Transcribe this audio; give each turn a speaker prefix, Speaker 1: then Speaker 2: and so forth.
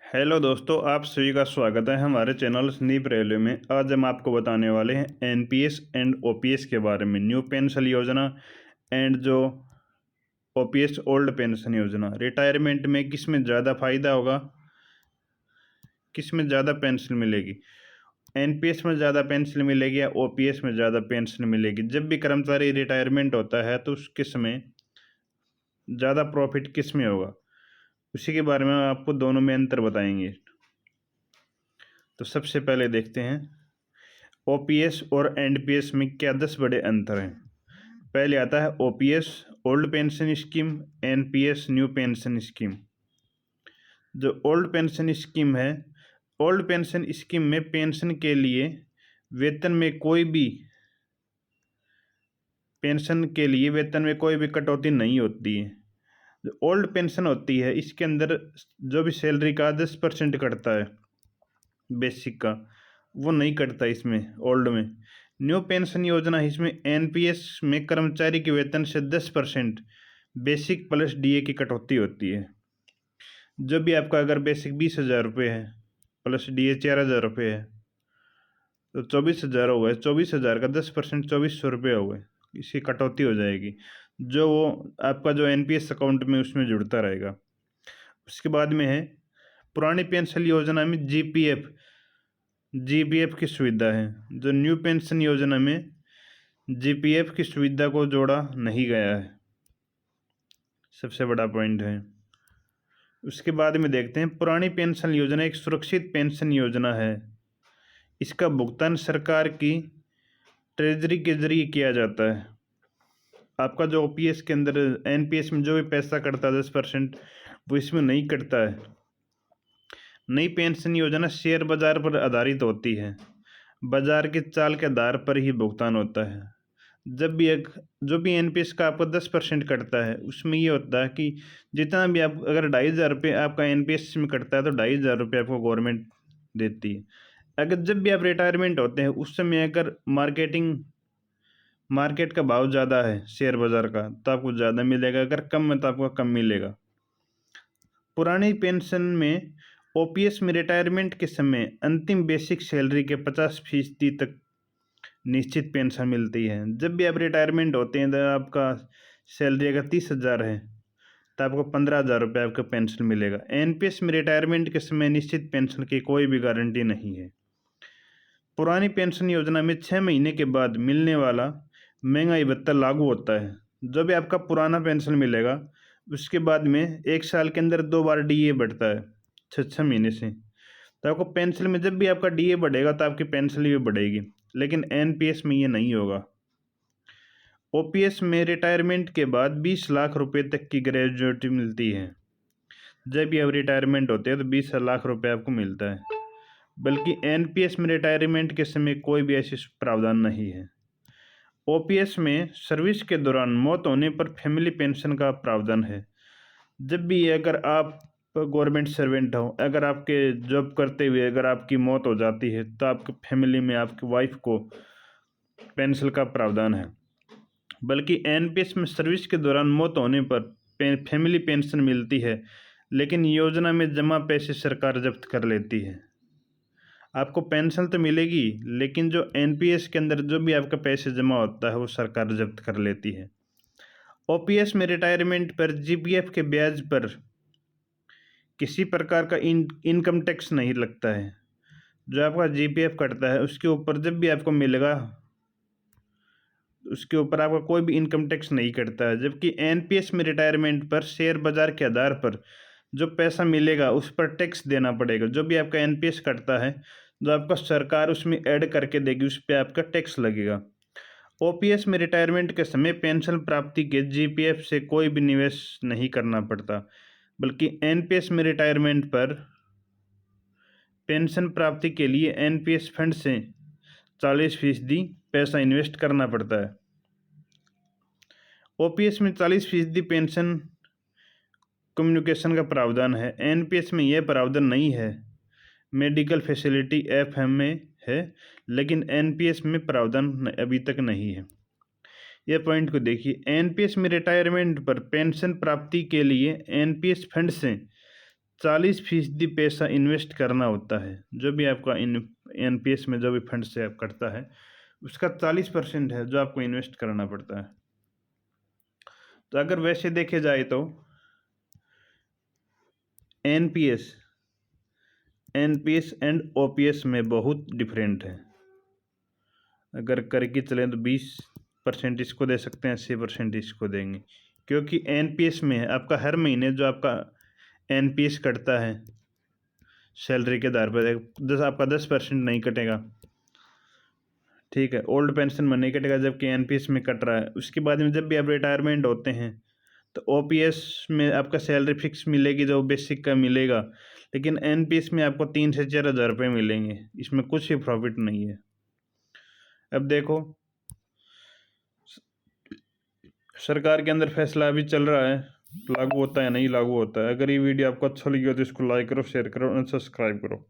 Speaker 1: Hello दोस्तों, आप सभी का स्वागत है हमारे चैनल स्नीप रेलवे में। आज हम आपको बताने वाले हैं एनपीएस एंड ओपीएस के बारे में। न्यू पेंशन योजना एंड जो ओपीएस ओल्ड पेंशन योजना। रिटायरमेंट में किस में ज़्यादा फायदा होगा, किस में ज़्यादा पेंशन मिलेगी, एनपीएस में ज़्यादा पेंशन मिलेगी या ओपीएस में ज़्यादा पेंशन मिलेगी। जब भी कर्मचारी रिटायरमेंट होता है तो उस किस में ज़्यादा प्रॉफिट किस में होगा, उसी के बारे में आपको दोनों में अंतर बताएंगे। तो सबसे पहले देखते हैं ओपीएस और एनपीएस में क्या 10 बड़े अंतर हैं। पहले आता है OPS old pension scheme, NPS new pension scheme. जो ओल्ड पेंशन स्कीम है, ओल्ड पेंशन स्कीम में पेंशन के लिए वेतन में कोई भी कटौती नहीं होती है। जो ओल्ड पेंशन होती है इसके अंदर जो भी सैलरी का 10% कटता है बेसिक का, वो नहीं कटता इसमें ओल्ड में। न्यू पेंशन योजना इसमें एनपीएस में कर्मचारी के वेतन से 10% बेसिक प्लस डीए की कटौती होती है। जब भी आपका अगर बेसिक 20,000 रुपये है प्लस डीए 4,000 रुपये है तो 24,000 हो गए। 24,000 का 10% 2,400 रुपये हो गए, इसकी कटौती हो जाएगी जो वो आपका जो एनपीएस अकाउंट में उसमें जुड़ता रहेगा। उसके बाद में है पुरानी पेंशन योजना में जीपीएफ की सुविधा है। जो न्यू पेंशन योजना में जीपीएफ की सुविधा को जोड़ा नहीं गया है, सबसे बड़ा पॉइंट है। उसके बाद में देखते हैं पुरानी पेंशन योजना एक सुरक्षित पेंशन योजना है। इसका भुगतान सरकार की ट्रेजरी के जरिए किया जाता है। आपका जो ओपीएस के अंदर एनपीएस में जो भी पैसा कटता है 10%, वो इसमें नहीं कटता है। नई पेंशन योजना शेयर बाजार पर आधारित होती है। बाजार की चाल के आधार पर ही भुगतान होता है। जब भी एक जो भी एनपीएस का आपको 10% कटता है उसमें ये होता है कि जितना भी आप अगर 2,500 रुपये आपका एनपीएस में कटता है तो 2,500 रुपये आपको गवर्नमेंट देती है। अगर जब भी आप रिटायरमेंट होते हैं उस समय अगर मार्केट का भाव ज़्यादा है शेयर बाज़ार का तो आपको ज़्यादा मिलेगा, अगर कम है तो आपको कम मिलेगा। पुरानी पेंशन में ओपीएस में रिटायरमेंट के समय अंतिम बेसिक सैलरी के 50% तक निश्चित पेंशन मिलती है। जब भी आप रिटायरमेंट होते हैं तो आपका सैलरी अगर 30,000 है तो आपको 15,000 रुपये आपका पेंशन मिलेगा। एनपीएस में रिटायरमेंट के समय निश्चित पेंशन की कोई भी गारंटी नहीं है। पुरानी पेंशन योजना में 6 महीने के बाद मिलने वाला महंगाई भत्ता लागू होता है। जो भी आपका पुराना पेंशन मिलेगा उसके बाद में 1 साल के अंदर 2 बार डीए बढ़ता है 6 महीने से। तो आपको पेंशन में जब भी आपका डीए बढ़ेगा तो आपकी पेंशन भी बढ़ेगी, लेकिन एनपीएस में ये नहीं होगा। ओपीएस में रिटायरमेंट के बाद 20 लाख रुपए तक की ग्रेजुएटी मिलती है। जब भी आप रिटायरमेंट होते हैं तो 20 लाख रुपए आपको मिलता है, बल्कि एनपीएस में रिटायरमेंट के समय कोई भी ऐसी प्रावधान नहीं है। ओपीएस में सर्विस के दौरान मौत होने पर फैमिली पेंशन का प्रावधान है। जब भी अगर आप गवर्नमेंट सर्वेंट हो, अगर आपके जॉब करते हुए अगर आपकी मौत हो जाती है तो आपकी फैमिली में आपकी वाइफ को पेंशन का प्रावधान है। बल्कि एनपीएस में सर्विस के दौरान मौत होने पर फैमिली पेंशन मिलती है, लेकिन योजना में जमा पैसे सरकार जब्त कर लेती है। आपको पेंशन तो मिलेगी लेकिन जो एनपीएस के अंदर जो भी आपका पैसे जमा होता है वो सरकार जब्त कर लेती है। ओपीएस में रिटायरमेंट पर जीपीएफ के ब्याज पर किसी प्रकार का इनकम टैक्स नहीं लगता है। जो आपका जीपीएफ कटता है उसके ऊपर जब भी आपको मिलेगा उसके ऊपर आपका कोई भी इनकम टैक्स नहीं कटता है। जबकि एनपीएस में रिटायरमेंट पर शेयर बाजार के आधार पर जो पैसा मिलेगा उस पर टैक्स देना पड़ेगा। जो भी आपका एनपीएस कटता है जो आपका सरकार उसमें ऐड करके देगी उस पर आपका टैक्स लगेगा। ओपीएस में रिटायरमेंट के समय पेंशन प्राप्ति के जीपीएफ से कोई भी निवेश नहीं करना पड़ता, बल्कि एनपीएस में रिटायरमेंट पर पेंशन प्राप्ति के लिए एनपीएस फंड से 40% पैसा इन्वेस्ट करना पड़ता है। ओपीएस में 40% पेंशन कम्युनिकेशन का प्रावधान है। एनपीएस में यह प्रावधान नहीं है। मेडिकल फैसिलिटी एफएम में है, लेकिन एनपीएस में प्रावधान अभी तक नहीं है। यह पॉइंट को देखिए। एनपीएस में रिटायरमेंट पर पेंशन प्राप्ति के लिए एनपीएस फंड से 40% पैसा इन्वेस्ट करना होता है। जो भी आपका एनपीएस में जो भी फंड से आप कटता है उसका 40% है जो आपको इन्वेस्ट करना पड़ता है। तो अगर वैसे देखे जाए तो एनपीएस एंड ओपीएस में बहुत डिफरेंट है। अगर करके चलें तो 20% इसको दे सकते हैं, 80% इसको देंगे, क्योंकि एनपीएस में है आपका हर महीने जो आपका एनपीएस कटता है सैलरी के आधार पर, आपका 10% नहीं कटेगा, ठीक है, ओल्ड पेंशन में नहीं कटेगा, जबकि एनपीएस में कट रहा है। उसके बाद में जब भी आप रिटायरमेंट होते हैं तो ओपीएस में आपका सैलरी फिक्स मिलेगी, जो बेसिक का मिलेगा, लेकिन एनपीएस में आपको 3 से 4 हज़ार रुपये मिलेंगे, इसमें कुछ भी प्रॉफिट नहीं है। अब देखो सरकार के अंदर फैसला अभी चल रहा है, लागू होता है नहीं लागू होता है। अगर ये वीडियो आपको अच्छा लगी हो तो इसको लाइक करो, शेयर करो और सब्सक्राइब करो।